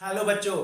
Hello बच्चों।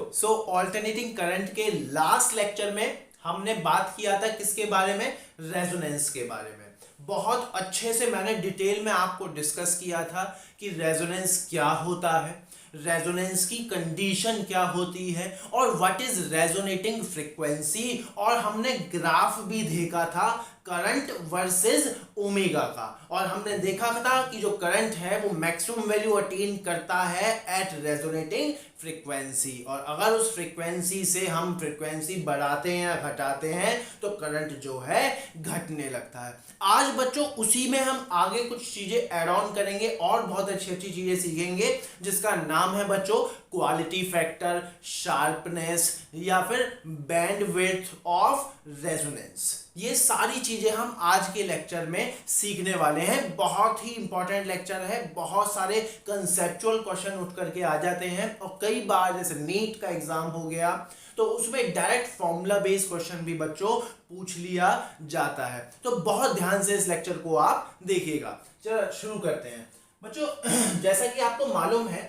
Alternating current के last lecture में हमने बात किया था किसके बारे में? रेजोनेंस के बारे में। बहुत अच्छे से मैंने डिटेल में आपको डिस्कस किया था कि रेजोनेंस क्या होता है, रेजोनेंस की कंडीशन क्या होती है और व्हाट इज रेजोनेटिंग फ्रीक्वेंसी। और हमने ग्राफ भी देखा था करंट वर्सेस ओमेगा का, और हमने देखा था कि जो करंट है वो मैक्सिमम वैल्यू अटेन करता है एट रेजोनेटिंग फ्रीक्वेंसी, और अगर उस फ्रीक्वेंसी से हम फ्रीक्वेंसी बढ़ाते हैं या घटाते हैं तो करंट जो है घटने लगता है। आज बच्चों उसी में हम आगे कुछ चीजें ऐड ऑन करेंगे और बहुत अच्छी अच्छी चीजें सीखेंगे जिसका नाम है बच्चों क्वालिटी फैक्टर, शार्पनेस या फिर बैंडविड्थ ऑफ रेजोनेंस। ये सारी चीजें हम आज के लेक्चर में सीखने वाले हैं। बहुत ही इंपॉर्टेंट लेक्चर है, बहुत सारे कंसेप्चुअल क्वेश्चन उठ करके आ जाते हैं और कई बार जैसे नीट का एग्जाम हो गया तो उसमें डायरेक्ट फॉर्मूला बेस्ड क्वेश्चन भी बच्चों पूछ लिया जाता है। तो बहुत ध्यान से इस लेक्चर को आप देखिएगा। चलो शुरू करते हैं बच्चों। जैसा कि आपको मालूम है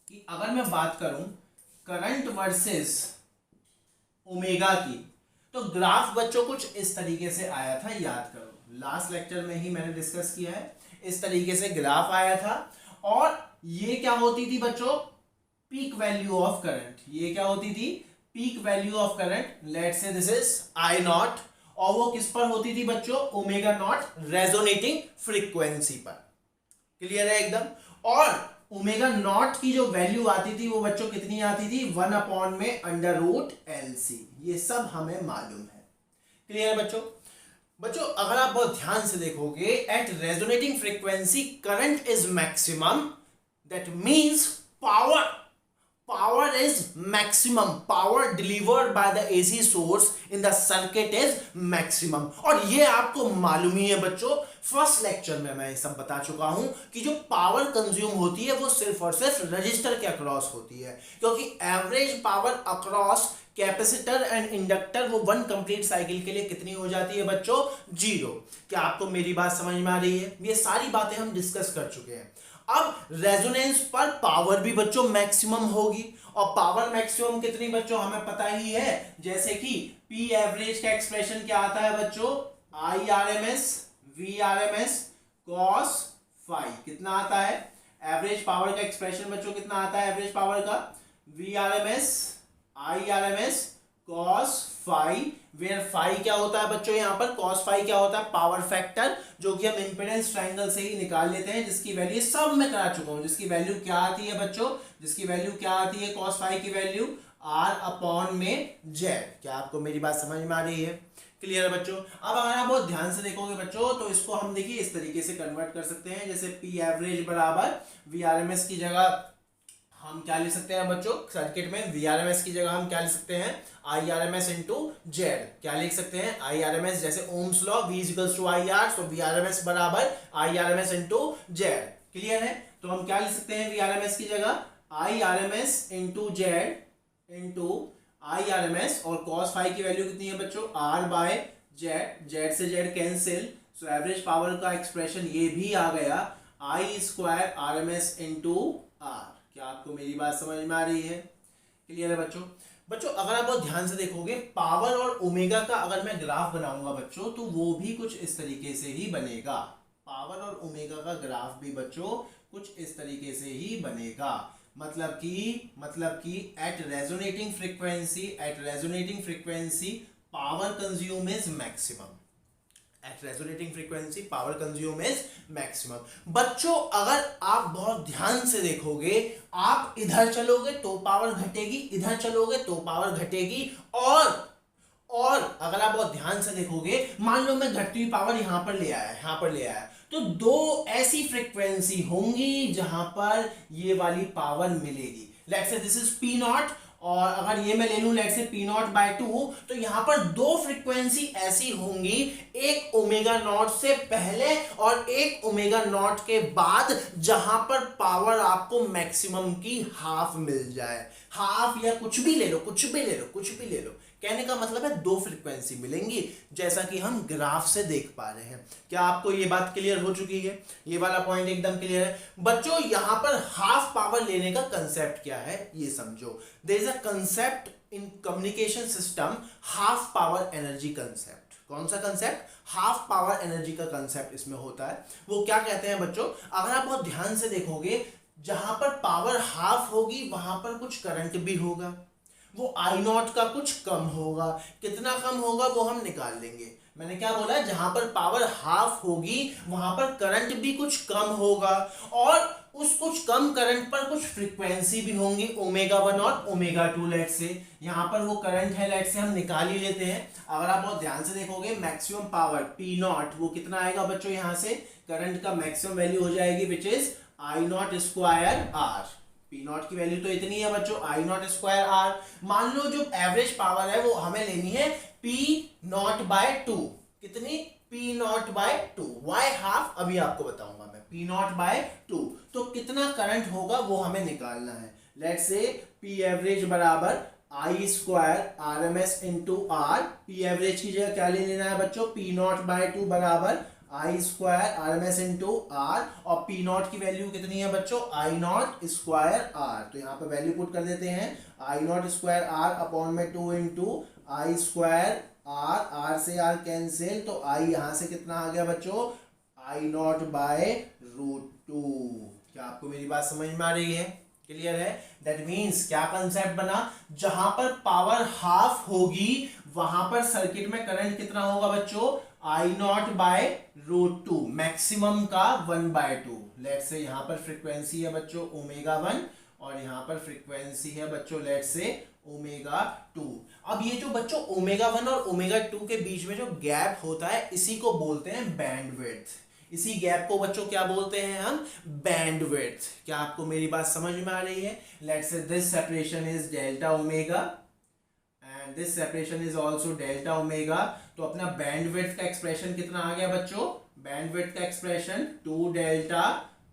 कि अगर मैं बात करूं करंट वर्सेस ओमेगा की, तो ग्राफ बच्चों कुछ इस तरीके से आया था। याद करो लास्ट लेक्चर में ही मैंने डिस्कस किया है, इस तरीके से ग्राफ आया था और ये क्या होती थी बच्चों? Peak value of current. ये क्या होती थी? Peak value of current. Let's say this is I not, और वो किस पर होती थी बच्चों? ओमेगा नॉट, रेजोनेटिंग फ्रीक्वेंसी पर। क्लियर है एकदम? और ओमेगा नॉट की जो वैल्यू आती थी वो बच्चों कितनी आती थी? 1 में अंडर रूट LC। ये सब हमें मालूम है। क्लियर है बच्चों? बच्चों अगर आप बहुत ध्यान से देखोगे, at resonating frequency current is maximum, that means power is maximum, power delivered by the AC source in the circuit is maximum। और ये आपको मालूम ही है बच्चों, फर्स्ट लेक्चर में मैं सब बता चुका हूं कि जो पावर कंज्यूम होती है वो सिर्फ और सिर्फ रजिस्टर के अक्रॉस होती है, क्योंकि average power across capacitor and inductor वो वन कंप्लीट साइकिल के लिए कितनी हो जाती है बच्चों? 0। क्या आपको मेरी बात समझ में आ रही है? ये सारी बातें हम डिस्कस कर चुके हैं। अब रेजोनेंस पर पावर भी बच्चों मैक्सिमम होगी, और पावर मैक्सिमम कितनी बच्चों हमें पता ही है। जैसे कि पी एवरेज का एक्सप्रेशन क्या आता है बच्चों? IRMS VRMS cos phi. कितना आता है एवरेज पावर का एक्सप्रेशन बच्चों? कितना आता है एवरेज पावर का? VRMS IRMS cos phi, where phi क्या होता है बच्चों? यहाँ पर cos फाई क्या होता है? पावर फैक्टर, जो कि हम इंपेडेंस ट्रायंगल से ही निकाल लेते हैं, जिसकी वैल्यू सब मैं करा चुका हूं। जिसकी वैल्यू क्या आती है बच्चों? जिसकी वैल्यू क्या आती है? cos फाई की वैल्यू R/Z। क्या आपको मेरी बात समझ में आ रही है? क्लियर है बच्चों? अब अगर आप बहुत ध्यान से देखोगे बच्चों तो इसको हम देखिए इस तरीके से कन्वर्ट कर सकते हैं। जैसे पी एवरेज बराबर VRMS की जगह हम क्या लिख सकते हैं बच्चों? सर्किट में VRMS की जगह हम क्या लिख सकते हैं? IRMS into Z. क्या लिख सकते हैं? IRMS, जैसे Ohm's law V equals to IR, तो VRMS बराबर IRMS इंटू जेड। क्लियर है? तो हम क्या लिख सकते हैं VRMS की जगह? IRMS into Z into IRMS, और cos फाई की वैल्यू कितनी है बच्चों? R/Z। जेड से Z cancel, so average power का एक्सप्रेशन ये भी आ गया I² RMS इंटू R। क्या आपको मेरी बात समझ में आ रही है? क्लियर है बच्चों? बच्चों अगर आप बहुत ध्यान से देखोगे पावर और ओमेगा का अगर मैं ग्राफ बनाऊंगा बच्चों तो वो भी कुछ इस तरीके से ही बनेगा। पावर और ओमेगा का ग्राफ भी बच्चों कुछ इस तरीके से ही बनेगा। मतलब कि at resonating frequency power consume is maximum. At resonating frequency power consume is maximum। बच्चों अगर आप बहुत ध्यान से देखोगे, आप इधर चलोगे तो पावर घटेगी, इधर चलोगे तो पावर घटेगी, और अगर आप बहुत ध्यान से देखोगे, मान लो मैं घटती हुई पावर यहां पर ले आया, तो दो ऐसी फ्रीक्वेंसी होंगी जहां पर ये वाली पावर मिलेगी। Let's say this is P not, और अगर ये मैं ले लूं लेट्स से P0/2, तो यहां पर दो फ्रीक्वेंसी ऐसी होंगी, एक ओमेगा नॉट से पहले और एक ओमेगा नॉट के बाद, जहां पर पावर आपको मैक्सिमम की हाफ मिल जाए। हाफ या कुछ भी ले लो, कहने का मतलब है दो फ्रीक्वेंसी मिलेंगी, जैसा कि हम ग्राफ से देख पा रहे हैं। क्या आपको ये बात क्लियर हो चुकी है? ये वाला पॉइंट एकदम क्लियर है बच्चों। यहां पर हाफ पावर लेने का कंसेप्ट क्या है ये समझो। There is a concept in communication system, half power energy concept. कौन सा कंसेप्ट? हाफ पावर एनर्जी का कंसेप्ट इसमें होता है। वो क्या कहते हैं बच्चों, अगर आप बहुत ध्यान से देखोगे, जहां पर पावर हाफ होगी वहां पर कुछ करंट भी होगा, वो आई नॉट का कुछ कम होगा। कितना कम होगा वो हम निकाल लेंगे। मैंने क्या बोला? जहां पर पावर हाफ होगी वहां पर करंट भी कुछ कम होगा, और उस कुछ कम करंट पर कुछ फ्रीक्वेंसी भी होंगी, ओमेगा 1 और ओमेगा 2। लेट से यहां पर वो करंट है, लेट से हम निकाल ही लेते हैं। अगर आप बहुत ध्यान से देखोगे, मैक्सिमम पावर पी नॉट वो कितना आएगा बच्चों? यहां से करंट का मैक्सिमम वैल्यू हो जाएगी which is I not square R. P not की वैल्यू तो इतनी है बच्चों, आई नॉट स्क्वायर आर। मान लो जो एवरेज पावर है वो हमें लेनी है पी नॉट बाय 2। कितनी? P naught by 2। Why half अभी आपको बताऊंगा मैं। पी नॉट बाय 2 तो कितना करंट होगा वो हमें निकालना है। लेट्स से पी एवरेज बराबर I square R M S into R. P average की जगह क्या ले लेना है बच्चों? पी नॉट बाय 2 बराबर I square R M S into R, और पी नॉट की वैल्यू कितनी है बच्चों? I not square R. तो यहाँ पे वैल्यू पुट कर देते हैं, I not square R upon में 2 into I square R, R से आर कैंसिल, तो आई यहाँ से कितना आ गया बच्चों? I not by root 2। क्या आपको मेरी बात समझ में आ रही है? क्लियर है? दैट मीन्स क्या कंसेप्ट बना? जहां पर पावर हाफ होगी वहां पर सर्किट में करंट कितना होगा बच्चों? I not by root 2, maximum का 1/2। लेट से यहां पर फ्रीक्वेंसी है बच्चों ओमेगा 1, और यहां पर फ्रीक्वेंसी है बच्चों लेट से ओमेगा 2। अब ये जो बच्चों ओमेगा 1 और ओमेगा 2 के बीच में जो गैप होता है, इसी को बोलते हैं बैंडविड्थ। इसी गैप को बच्चों क्या बोलते हैं हम? बैंडविड्थ। क्या आपको मेरी बात समझ में आ रही है? Let's say this separation is delta omega and this separation is also delta omega. तो अपना बैंडविड्थ का एक्सप्रेशन कितना आ गया बच्चों? बैंडविड्थ का एक्सप्रेशन 2 डेल्टा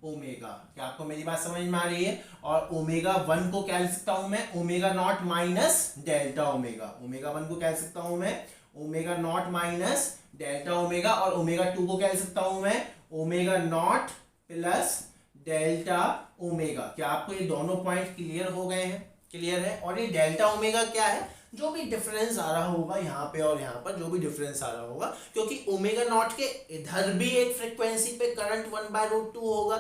ओमेगा। क्या आपको मेरी बात समझ में आ रही है? और ओमेगा 1 को क्या लिख सकता हूं मैं? Omega not minus delta omega. Omega 1 को क्या लिख सकता हूं मैं? Omega not minus delta omega. और ओमेगा 2 को क्या लिख सकता हूं मैं? Omega not plus delta omega. क्या आपको ये दोनों पॉइंट क्लियर हो गए हैं? क्लियर है? और ये डेल्टा ओमेगा क्या है? जो भी डिफरेंस आ रहा होगा यहाँ पे और यहाँ पर, जो भी डिफरेंस आ रहा होगा, क्योंकि ओमेगा नॉट के इधर भी एक फ्रीक्वेंसी पे करंट 1/√2 होगा,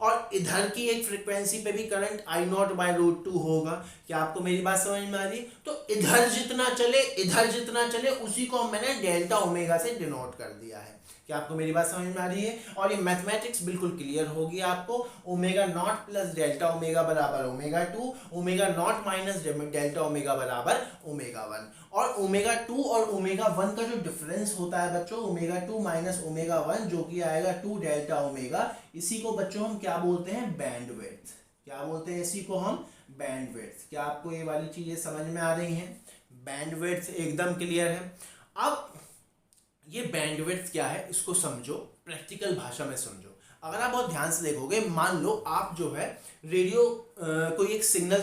और इधर की एक फ्रीक्वेंसी पे भी current I not by root 2 होगा। क्या आपको मेरी बात समझ में आ रही? तो इधर जितना चले उसी को मैंने डेल्टा ओमेगा से डिनोट कर दिया है। क्या आपको मेरी बात समझ में आ रही है? और ये मैथमेटिक्स बिल्कुल क्लियर होगी आपको। Omega not plus delta omega बराबर omega 2, omega not minus delta omega बराबर ओमेगा 1। और ओमेगा 2 और ओमेगा 1 का जो डिफरेंस होता है बच्चों, ओमेगा 2 माइनस ओमेगा 1, जो कि आएगा 2 डेल्टा ओमेगा, इसी को बच्चों हम क्या बोलते हैं? बैंडविड्थ। क्या बोलते हैं इसी को हम? बैंडविड्थ। क्या आपको ये वाली चीजें समझ में आ रही हैं? बैंडविड्थ एकदम क्लियर है। अब ये बैंडविड्थ क्या है इसको समझो, प्रैक्टिकल भाषा में समझो। अगर आप बहुत ध्यान से देखोगे, मान लो आप जो है रेडियो कोई एक सिग्नल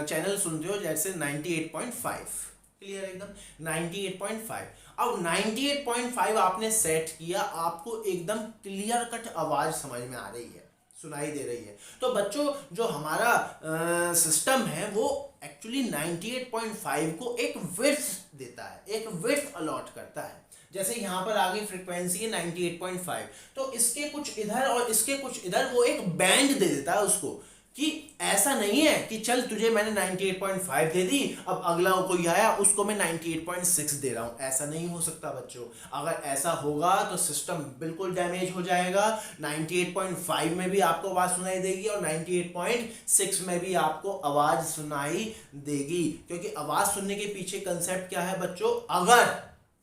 चैनल सुनते हो, जैसे 98.5। क्लियर एकदम? 98.5। अब 98.5 आपने सेट किया, आपको एकदम क्लियर कट आवाज समझ में आ रही है, सुनाई दे रही है। तो बच्चों जो हमारा सिस्टम है वो एक्चुअली 98.5 को एक विड्थ देता है, एक विड्थ अलॉट करता है। जैसे यहाँ पर आगे फ्रीक्वेंसी है 98.5, तो इसके कुछ इधर और इसके कुछ इधर वो एक बैंड दे देता है उसको, कि ऐसा नहीं है कि चल तुझे मैंने 98.5 दे दी, अब अगला कोई आया उसको मैं 98.6 दे रहा हूं। ऐसा नहीं हो सकता बच्चों। अगर ऐसा होगा तो सिस्टम बिल्कुल डैमेज हो जाएगा। 98.5 में भी आपको आवाज सुनाई देगी और 98.6 में भी आपको आवाज सुनाई देगी, क्योंकि आवाज सुनने के पीछे कंसेप्ट क्या है बच्चों?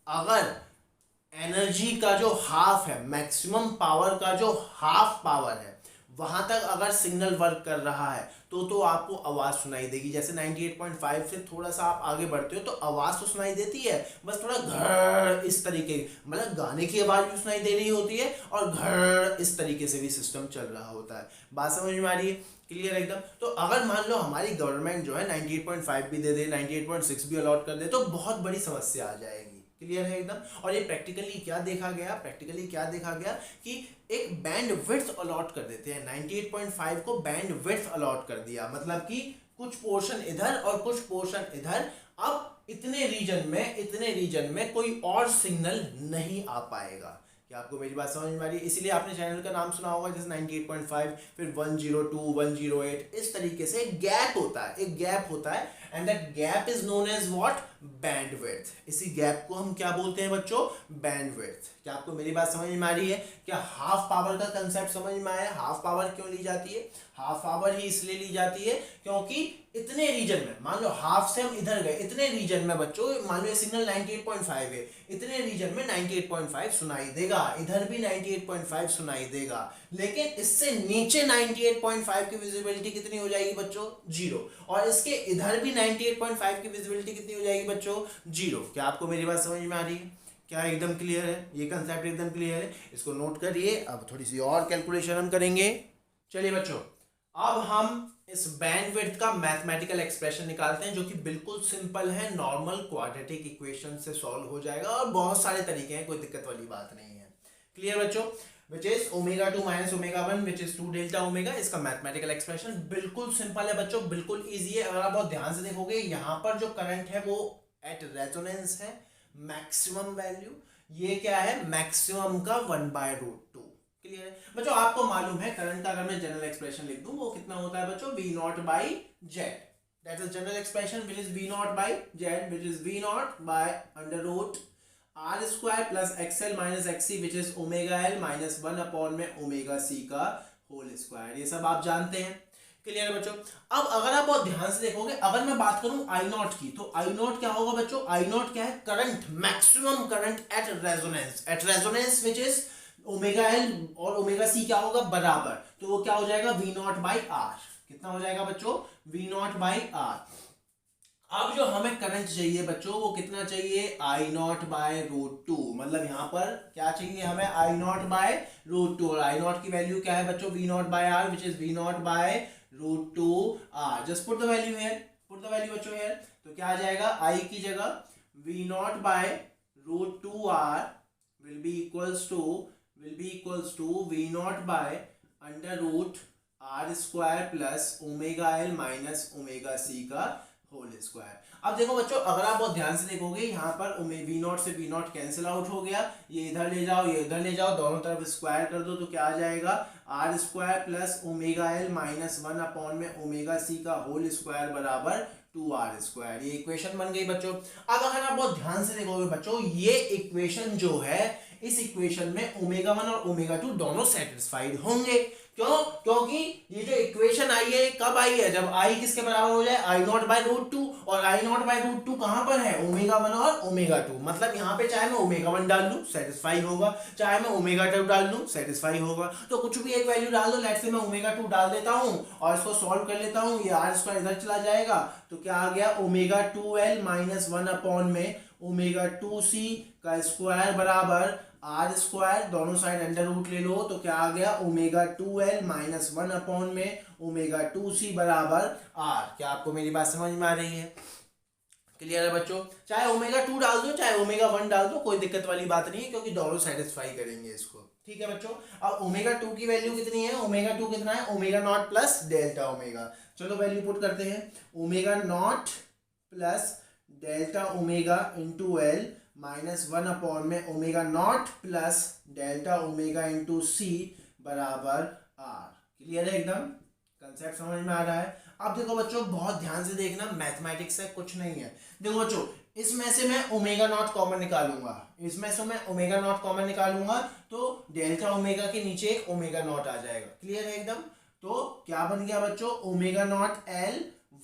अगर एनर्जी का जो हाफ है, मैक्सिमम पावर का जो हाफ पावर है, वहां तक अगर सिग्नल वर्क कर रहा है तो आपको आवाज सुनाई देगी। जैसे 98.5 से थोड़ा सा आप आगे बढ़ते हो तो आवाज तो सुनाई देती है, बस थोड़ा घर इस तरीके, मतलब गाने की आवाज भी सुनाई दे रही होती है और घर इस तरीके से भी सिस्टम चल रहा होता है। बात समझ में आ रही है? क्लियर है एकदम। तो अगर मान लो हमारी गवर्नमेंट जो है 98.5 भी दे दे, 98.6 भी अलॉट कर दे, तो बहुत बड़ी समस्या आ जाएगी। क्लियर है एकदम। और ये प्रैक्टिकली क्या देखा गया कि एक बैंड विड्थ अलॉट कर देते हैं। 98.5 को बैंड विड्थ अलॉट कर दिया, मतलब कि कुछ पोर्शन इधर और कुछ पोर्शन इधर। अब इतने रीजन में कोई और सिग्नल नहीं आ पाएगा। क्या आपको मेरी बात समझ में आ रही है? इसीलिए आपने चैनल का नाम सुना होगा, जैसे 98.5, फिर 102, 108, इस तरीके से एक गैप होता है and that gap is known as what? Bandwidth. इसी गैप को हम क्या बोलते हैं बच्चों? बैंडविड्थ। क्या आपको मेरी बात समझ में आ रही है? क्या हाफ पावर का कंसेप्ट समझ में आया? हाफ पावर क्यों ली जाती है? हाफ पावर ही इसलिए ली जाती है क्योंकि इतने रीजन में, मान लो हाफ से हम इधर गए, इतने रीजन में बच्चों, मान लो ये सिग्नल 98.5 है, इतने रीजन में 98.5 सुनाई देगा, इधर भी 98.5 सुनाई देगा, लेकिन इससे नीचे 98.5 की विजिबिलिटी कितनी हो जाएगी बच्चों? 0। और इसके इधर भी 98.5 की विजिबिलिटी कितनी हो जाएगी बच्चों? 0। क्या आपको मेरी बात समझ में आ रही है? क्या एकदम क्लियर है? ये कंसेप्ट एकदम क्लियर है, इसको नोट करिए। अब थोड़ी सी और कैलकुलेशन हम करेंगे। चलिए बच्चों, अब हम इस बैंडविड्थ का मैथमेटिकल एक्सप्रेशन निकालते हैं, जो कि बिल्कुल सिंपल है, नॉर्मल क्वाड्रेटिक इक्वेशन से सॉल्व हो जाएगा, और बहुत सारे तरीके हैं, कोई दिक्कत वाली बात नहीं है। क्लियर बच्चों? Which is ω2 minus ω1 which is 2 delta omega. इसका मैथमेटिकल एक्सप्रेशन बिल्कुल सिंपल है बच्चों, बिल्कुल ईजी है। अगर आप बहुत ध्यान से देखोगे, यहाँ पर जो करंट है वो एट रेजोनेंस है, मैक्सिमम वैल्यू। ये क्या है? मैक्सिमम का 1/√2। क्लियर है बच्चों? आपको मालूम है करंट का, अगर मैं जनरल एक्सप्रेशन लिख दूं, वो कितना होता है बच्चों? V0/Z। That is general expression which is V0/Z, which is V0/√R² plus XL minus XC which is ω_L minus 1/ωc का होल स्क्वायर। ये सब आप जानते हैं। क्लियर है बच्चों? अब अगर आप बहुत ध्यान से देखोगे, अगर मैं बात करूं I0 की, तो I0 क्या होगा बच्चों? I0 क्या है? Current, maximum current at resonance which is ω_L और ω_C क्या होगा? बराबर। तो वो क्या हो जाएगा? V0/R। कितना हो जाएगा बच्चों? V0/R। अब जो हमें करंट चाहिए बच्चों, वो कितना चाहिए? I0/√2। मतलब यहां पर क्या चाहिए हमें? I0/√2। और I0 की वैल्यू क्या है बच्चों? V0/R which is V0/√2R। Just put the value here, put the value बच्चों हियर। तो क्या आ जाएगा? I की जगह V0/√2R will be equals to V0/√R² plus ω_L minus ω_C का होल स्क्वायर। अब देखो बच्चों, अगर आप बहुत ध्यान से देखोगे, यहाँ पर V0 से V0 कैंसिल आउट हो गया, ये इधर ले जाओ, ये इधर ले जाओ, दोनों तरफ स्क्वायर कर दो, तो क्या आ जाएगा? R² plus ω_L minus 1/ωc का होल स्क्वायर बराबर 2R²। ये इक्वेशन बन गई बच्चों। अब अगर आप बहुत ध्यान से देखोगे बच्चों, ये इक्वेशन जो है, इस इक्वेशन में ω1 और ω2 दोनों सेटिस्फाइड होंगे। क्यों? क्योंकि ये जो इक्वेशन आई है, कब आई है? जब I किसके बराबर हो जाए? I0/√2। और I0/√2 कहां पर है? ω1 और ω2। मतलब यहाँ पे चाहे मैं ω1 डाल लूं, सेटिस्फाई होगा, चाहे मैं ω2 डाल लूं, सेटिस्फाई होगा। तो कुछ भी एक वैल्यू डाल दो। लेट्स से मैं ω2 डाल देता हूं और इसको सॉल्व कर लेता हूं, ये R² इधर चला जाएगा, तो क्या आ गया? ω2L माइनस 1/ω2C का स्क्वायर बराबर R²। दोनों साइड अंडर रूट ले लो, तो क्या आ गया? ω2L माइनस 1/ω2C बराबर R। क्या आपको मेरी बात समझ में आ रही है? क्लियर है बच्चों? चाहे ω2 डाल दो, चाहे ω1 डाल दो, कोई दिक्कत वाली बात नहीं है, क्योंकि दोनों सेटिस्फाई करेंगे इसको। ठीक है बच्चों? अब ω2 की वैल्यू कितनी है? ω2 कितना है? ω0 प्लस डेल्टा ओमेगा। चलो वैल्यू पुट करते हैं। ω0 plus delta omega into L minus 1/ω0 plus delta omega into C बराबर R। क्लियर है एकदम? कंसेप्ट समझ में आ रहा है? अब देखो बच्चों, बहुत ध्यान से देखना, मैथमेटिक्स है, कुछ नहीं है। देखो बच्चों, इसमें से मैं ω0 कॉमन निकालूंगा, तो डेल्टा ओमेगा के नीचे एक ω0 आ जाएगा। क्लियर है एकदम? तो क्या बन गया बच्चों? ω0L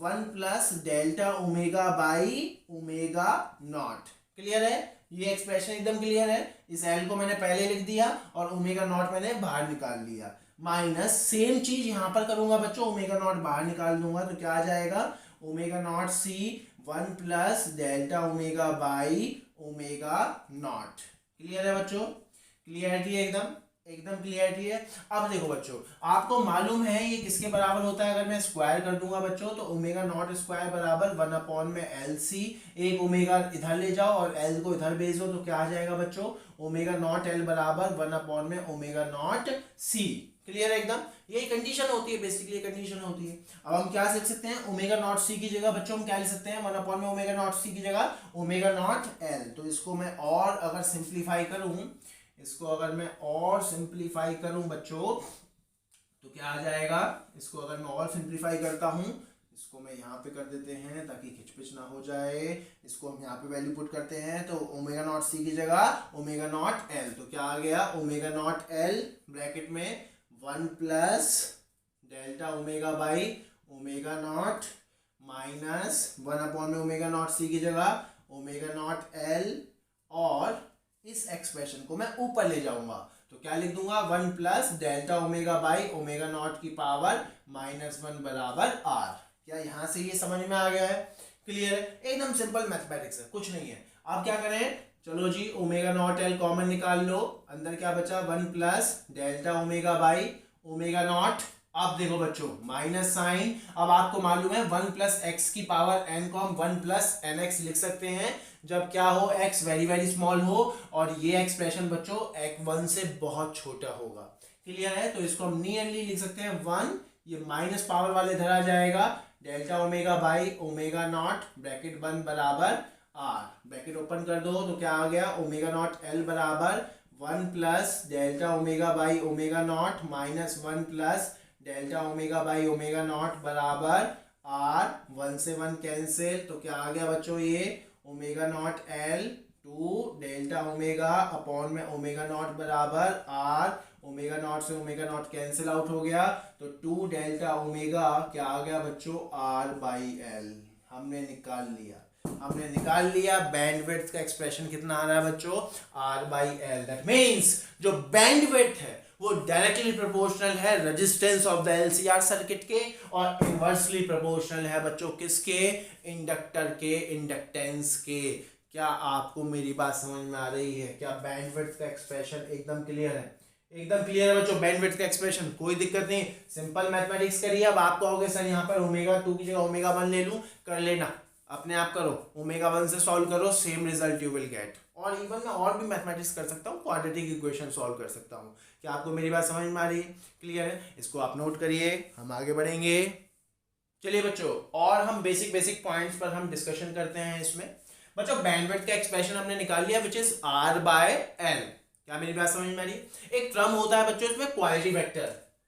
1 plus delta omega by ω0। Clear है? ये एक्सप्रेशन एकदम क्लियर है। इस L को मैंने पहले लिख दिया और ω0 मैंने बाहर निकाल लिया। माइनस सेम चीज यहां पर करूंगा बच्चों, ω0 बाहर निकाल दूंगा, तो क्या आ जाएगा? ω0C 1 plus delta omega by ω0। Clear है बच्चों? क्लियरिटी है एकदम? एकदम क्लियरिटी है। अब देखो बच्चों, आपको मालूम है ये किसके बराबर होता है, अगर मैं स्क्वायर कर दूंगा बच्चों तो ओमेगा नॉट स्क्वायर बराबर 1 में एल सी। एक ओमेगा इधर ले जाओ और एल को इधर भेज दो तो क्या आ जाएगा बच्चों, ओमेगा नॉट एल बराबर 1 में ओमेगा नॉट सी। क्लियर है एकदम, यही कंडीशन होती है, बेसिकली कंडीशन होती है। अब हम क्या लिख सकते हैं, ओमेगा नॉट सी की जगह बच्चों हम क्या लिख सकते हैं, 1 में ओमेगा नॉट सी की जगह ओमेगा नॉट एल। तो इसको मैं और अगर सिंप्लीफाई करूं, इसको अगर मैं और सिंप्लीफाई करूं बच्चों तो क्या आ जाएगा, इसको अगर मैं और सिंप्लीफाई करता हूं, इसको मैं यहाँ पे कर देते हैं ताकि खिचपिच ना हो जाए, इसको हम यहाँ पे वैल्यू पुट करते हैं तो ओमेगा नॉट सी की जगह ओमेगा नॉट एल, तो क्या आ गया, ओमेगा नॉट एल ब्रैकेट में 1 plus delta omega by omega not minus 1 में ओमेगा नॉट सी की जगह ओमेगा नॉट एल, और इस एक्सप्रेशन को मैं ऊपर ले जाऊंगा तो क्या लिख दूंगा, 1 plus delta omega by omega naught की पावर -1 बराबर आर। क्या यहां से ये समझ में आ गया है, क्लियर है, एकदम सिंपल मैथमेटिक्स है, कुछ नहीं है। आप क्या करें, चलो जी ओमेगा नॉट एल कॉमन निकाल लो, अंदर क्या बचा, 1 plus delta omega by omega naught. अब देखो बच्चों माइनस साइन, अब आपको मालूम है 1 प्लस एक्स की पावर एन को हम 1 प्लस एन एक्स लिख सकते हैं जब क्या हो, x वेरी वेरी स्मॉल हो, और ये एक्सप्रेशन बच्चों x1 से बहुत छोटा होगा। क्लियर है, तो इसको हम नियरली लिख सकते हैं 1, ये माइनस पावर वाले इधर आ जाएगा, delta omega by omega naught bracket बंद बराबर आर, ब्रैकेट ओपन कर दो तो क्या आ गया, ओमेगा नॉट एल बराबर 1 plus delta omega by omega not minus 1 plus delta omega by omega naught बराबर आर, 1 से 1 कैंसिल, तो क्या आ गया बच्चों, ये omega naught L 2 delta omega upon में ओमेगा नॉट बराबर आर, ओमेगा नॉट से ओमेगा नॉट कैंसिल आउट हो गया तो 2 डेल्टा ओमेगा क्या आ गया बच्चों, आर बाई एल। हमने निकाल लिया बैंडविड्थ का एक्सप्रेशन कितना आ रहा है बच्चों, R by L. That means जो बैंडविड्थ है वो डायरेक्टली प्रोपोर्शनल है resistance of the LCR circuit के, और इनवर्सली प्रोपोर्शनल है बच्चों किसके, इंडक्टर के इंडक्टेंस के। क्या आपको मेरी बात समझ में आ रही है, क्या बैंडविड्थ का एक्सप्रेशन एकदम क्लियर है, एकदम क्लियर है बच्चों, बैंडविड्थ का एक्सप्रेशन कोई दिक्कत नहीं, सिंपल मैथमेटिक्स करिए। अब आप कहोगे सर यहाँ पर ओमेगा 2 की जगह ओमेगा 1 ले लूं, कर लेना, अपने आप करो, ओमेगा 1 से सॉल्व करो, same result you will get. और इवन मैं और भी मैथमेटिक्स कर सकता हूँ, क्वाड्रेटिक इक्वेशन सॉल्व कर सकता हूँ। क्या आपको मेरी बात समझ में आ रही है, क्लियर है, इसको आप नोट करिए, हम आगे बढ़ेंगे। चलिए बच्चों, और हम बेसिक पॉइंट्स पर हम डिस्कशन करते हैं इसमें। बच्चों बैंडविड्थ का एक्सप्रेशन हमने निकाल लिया which is R by L. क्या मेरी बात समझ में आ रही है, एक टर्म होता है बच्चों इसमें क्वालिटी फैक्टर,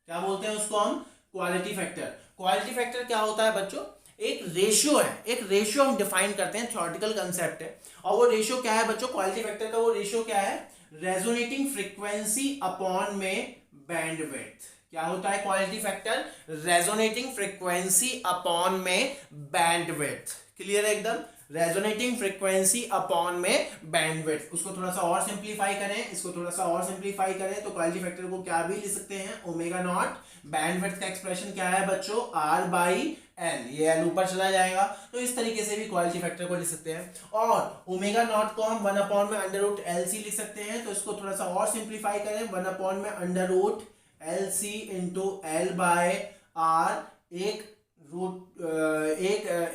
क्या बोलते हैं उसको हम, क्वालिटी फैक्टर। क्वालिटी फैक्टर क्या होता है बच्चों, एक रेशियो है, एक रेशियो हम डिफाइन करते हैं, थ्योरेटिकल कंसेप्ट है, और वो रेशियो क्या है बच्चों, क्वालिटी फैक्टर का वो रेशियो क्या है, रेजोनेटिंग फ्रीक्वेंसी अपॉन में बैंडविड्थ। क्या होता है quality factor, resonating frequency upon में बैंडविड्थ। क्लियर है एकदम, रेजोनेटिंग फ्रीक्वेंसी अपॉन में बैंडविड्थ। उसको थोड़ा सा और सिंप्लीफाई करें, इसको थोड़ा सा और सिंप्लीफाई करें तो क्वालिटी फैक्टर को क्या भी लिख सकते हैं, ओमेगा नॉट, बैंडविड्थ का एक्सप्रेशन क्या है बच्चों, आर बाई एल, ये एल ऊपर चला जाएगा, तो इस तरीके से भी क्वालिटी फैक्टर को लिख सकते हैं। और ओमेगा नॉट को हम 1 अपॉन में अंडर रूट एल सी लिख सकते हैं, तो इसको थोड़ा सा और सिंप्लीफाई करें, 1 अपॉन में under root L C into L by R, एक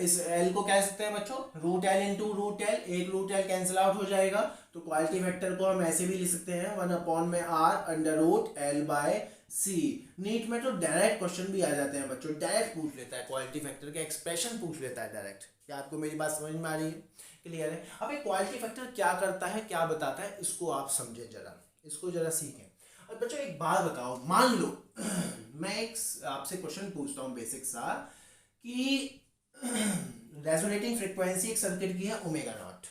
इस एल को क्या कह सकते हैं बच्चों, root L into root L, एक रूट एल कैंसिल आउट हो जाएगा, तो क्वालिटी फैक्टर को हम ऐसे भी लिख सकते हैं 1 अपॉन में R under root L by C. NEET में तो डायरेक्ट क्वेश्चन भी आ जाते हैं बच्चों, डायरेक्ट पूछ लेता है, क्वालिटी फैक्टर के एक्सप्रेशन पूछ लेता है डायरेक्ट। क्या आपको मेरी बात समझ में आ रही है, क्लियर है। अब एक क्वालिटी फैक्टर क्या करता है, क्या बताता है, इसको आप समझें जरा, इसको जरा सीखें। और बच्चों एक बात बताओ, मान लो मैं एक आपसे क्वेश्चन पूछता हूँ बेसिक सा, कि रेजोनेटिंग फ्रीक्वेंसी एक सर्किट की है ओमेगा नॉट,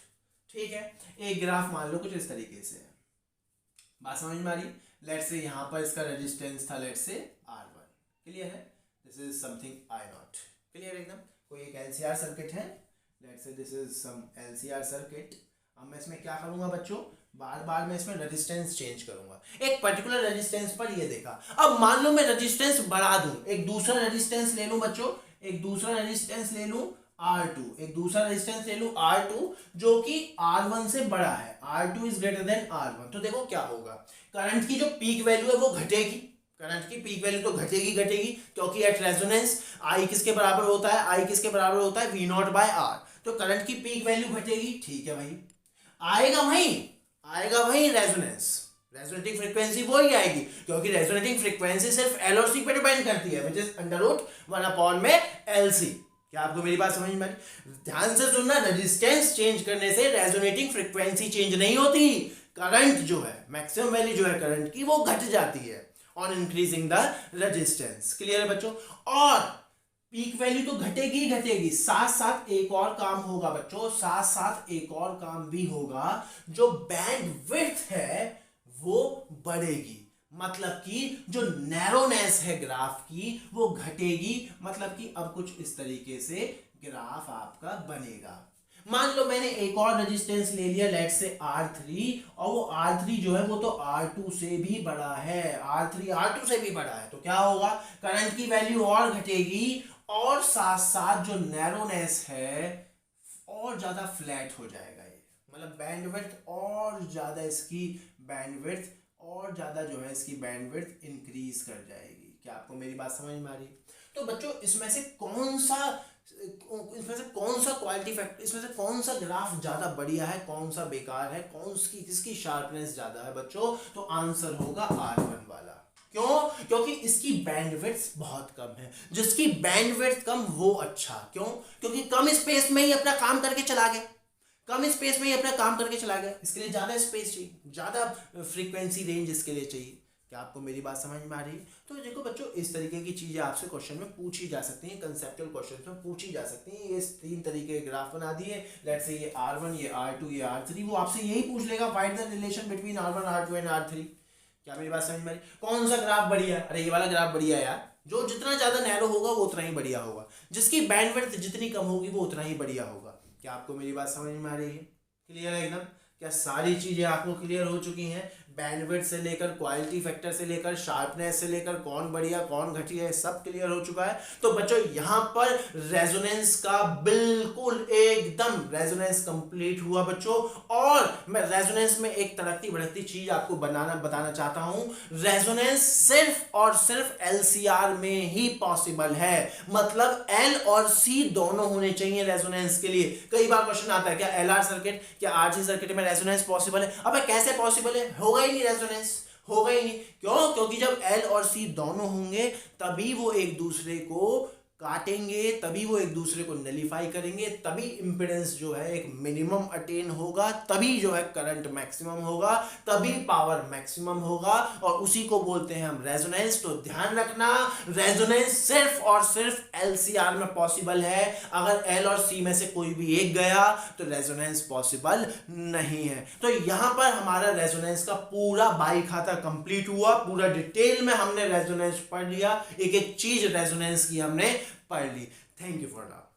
ठीक है, एक ग्राफ मान लो कुछ इस तरीके से है, बात समझ में आ रही, लेट्स से यहाँ पर इसका रेजिस्टेंस था लेट्स से R1, क्लियर है, this is something I naught, clear एकदम, कोई एक LCR सर्किट है, let's say this is some LCR circuit. अब मैं इसमें क्या करूंगा बच्चों, बार बार मैं इसमें रेजिस्टेंस चेंज करूंगा, एक पर्टिकुलर रेजिस्टेंस पर ये देखा, अब मान लो मैं रेजिस्टेंस बढ़ा दूं, एक दूसरा रेजिस्टेंस ले लूं बच्चों, एक दूसरा रेजिस्टेंस ले लूं R2, एक दूसरा रेजिस्टेंस ले लूं R2 जो कि R1 से बड़ा है, R2 is greater than R1। तो देखो क्या होगा, करंट की जो पीक वैल्यू है वो घटेगी, करंट की पीक वैल्यू तो घटेगी क्योंकि एट रेजोनेंस I किसके बराबर होता है, I किसके बराबर होता है V0/R। तो करंट की पीक वैल्यू घटेगी, ठीक है भाई, आएगा वही रेजोनेटिंग फ्रीक्वेंसी वो ही आएगी, क्योंकि रेजोनेटिंग फ्रीक्वेंसी सिर्फ एल और सी पे डिपेंड करती है, विच इज √1 में LC। क्या आपको मेरी बात समझ में आई? ध्यान से सुनना, रेजिस्टेंस चेंज करने से रेजोनेटिंग फ्रीक्वेंसी चेंज नहीं होती, करंट जो है, मैक्सिमम वैल्यू जो है करंट की वो घट जाती है on increasing the resistance. Clear है बच्चों? और पीक वैल्यू तो घटेगी, साथ साथ एक और काम होगा बच्चों, साथ साथ एक और काम भी होगा, जो बैंड विड्थ है वो बढ़ेगी, मतलब कि जो नैरोनेस है ग्राफ की वो घटेगी, मतलब कि अब कुछ इस तरीके से ग्राफ आपका बनेगा। मान लो मैंने एक और रेजिस्टेंस ले लिया, लेट से R3, और वो R3 जो है वो तो R2 से भी बड़ा है, R3 R2 से भी बड़ा है, तो क्या होगा, करंट की वैल्यू और घटेगी, और साथ साथ जो नैरोनेस है और ज्यादा फ्लैट हो जाएगा, ये मतलब बैंडविड्थ और ज्यादा, इसकी बैंडविड्थ और ज्यादा जो है इसकी बैंडविड्थ इंक्रीज कर जाएगी। क्या आपको मेरी बात समझ में आ रही? तो बच्चों इसमें से कौन सा क्वालिटी फैक्टर, इसमें से कौन सा ग्राफ ज्यादा बढ़िया है, कौन सा बेकार है, किसकी शार्पनेस ज्यादा है बच्चों? तो आंसर होगा R1 वाला। क्यों? क्योंकि इसकी बैंडविड्थ बहुत कम है, जिसकी बैंडविड्थ कम वो अच्छा। क्यों? क्योंकि कम स्पेस में ही अपना काम करके चला गया, इसके लिए ज्यादा स्पेस चाहिए, ज्यादा फ्रीक्वेंसी रेंज इसके लिए चाहिए। क्या आपको मेरी बात समझ में आ रही है? तो देखो बच्चों, इस तरीके की चीजें आपसे क्वेश्चन में पूछी जा सकती हैं, कंसेप्चुअल क्वेश्चन में पूछी जा सकती हैं। ये 3 तरीके के ग्राफ बना दिए, लेट्स से ये R1, ये R2, ये R3, वो आपसे यही पूछ लेगा, find the relation between R1, R2 and R3। क्या मेरी बात समझ में आ रही? कौन सा ग्राफ बढ़िया है? अरे ये वाला ग्राफ बढ़िया है यार, जो जितना ज्यादा नैरो होगा वो उतना ही बढ़िया होगा, जिसकी बैंडविड्थ जितनी कम होगी वो उतना ही बढ़िया होगा। क्या आपको मेरी बात समझ में आ रही है? क्लियर है एकदम? क्या सारी चीजें आपको क्लियर हो चुकी हैं? बैंडविड्थ से लेकर, क्वालिटी फैक्टर से लेकर, शार्पनेस से लेकर, कौन बढ़िया कौन घटिया है, सब क्लियर हो चुका है। तो बच्चों यहां पर रेजोनेंस का बिल्कुल एकदम रेजोनेंस कंप्लीट हुआ बच्चों। और मैं रेजोनेंस में एक तड़कती भड़कती चीज आपको बताना चाहता हूं, रेजोनेंस सिर्फ और सिर्फ LCR में ही पॉसिबल है, मतलब L और C दोनों होने चाहिए रेजोनेंस के लिए। कई बार क्वेश्चन आता है, क्या LR सर्किट, क्या RC सर्किट में रेजोनेंस पॉसिबल है? अबे कैसे पॉसिबल है? होगा ही नहीं, रेजोनेंस होगा ही नहीं। क्यों? क्योंकि जब L और C दोनों होंगे तभी वो एक दूसरे को काटेंगे, तभी वो एक दूसरे को नलीफाई करेंगे, तभी इंपेडेंस जो है एक मिनिमम अटेन होगा, तभी जो है करंट मैक्सिमम होगा, तभी पावर मैक्सिमम होगा, और उसी को बोलते हैं हम रेजोनेंस। तो ध्यान रखना, रेजोनेंस सिर्फ और सिर्फ LCR में पॉसिबल है। अगर L और C में से कोई भी एक गया तो रेजोनेंस पॉसिबल नहीं है। तो यहां पर हमारा रेजोनेंस का पूरा बाई खाता कंप्लीट हुआ, पूरा डिटेल में हमने रेजोनेंस पढ़ लिया, एक एक चीज रेजोनेंस की हमने पढ़ ली। Thank you for now.